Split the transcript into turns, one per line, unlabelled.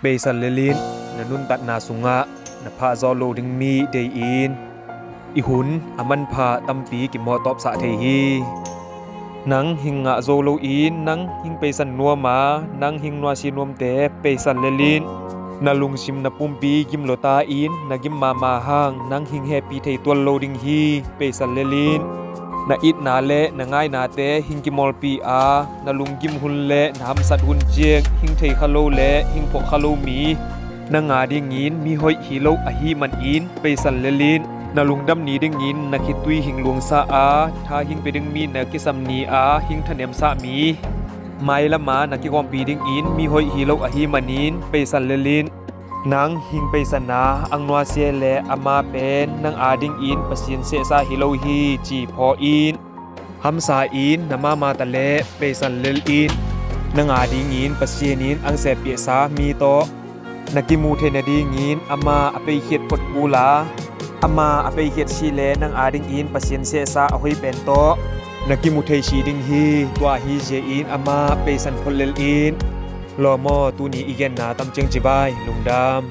เปซันเลลินนนุนตัดนาสุงะนภาซอโลดึงมีเดอินอิหุนอมันพาตัมปีกิมอตอบสะเทฮีนังหิงงะโซโลอินนังหิงเปซันนัวมานังหิงนัวชินวมเตเปซันเลลินนาลุงชิมนาปุมปีกิมโลตาอินนากิมมาห้างนังหิงแฮปีเทตัวโลดิงฮีเปซันเลลินนาอิดนาเลนาง่ายนาเตหิงกิมอลปีอานาลุงกิมหุนเลนามสัตหุนเจียงหิงเทคาโลเลหิงพกคาโลมีนางาดิงินมีหอยฮีโลอะฮีมันอินเปซันเลลินนาลุงดำนี้ดิงินนาคิตุยหิงหลวงซาอาทาหิงไปดึงมีนากิซัมนีอาหิงทะเนมซามีไมละมานากิกอมปีดิงอินมีหอยฮีโลอะฮีมันอินเปซันเลลินนางหิงไปสนาอังนัวเซเลอามาเป็นนางอาดิงอินปะสินเซซาฮิโลฮีจีพออินฮัมซาอินนามาตะเลเปซันเลลอินนางอาดิงอินปะเซียนินอังเซเปียซามีโตนากิมูเทนดิงอินอามาอเปเขียดปดกูลาอามาอเปเขียดชีเลนางอาดิงอินปะสินเซซาอหอยเป็นโตนากิมูเทชีดิงฮีตัวฮีเจอินอามาเปซันพลเลลอินลอมอตูนี้อีเกนนาตำเจงจิบายลุงดาม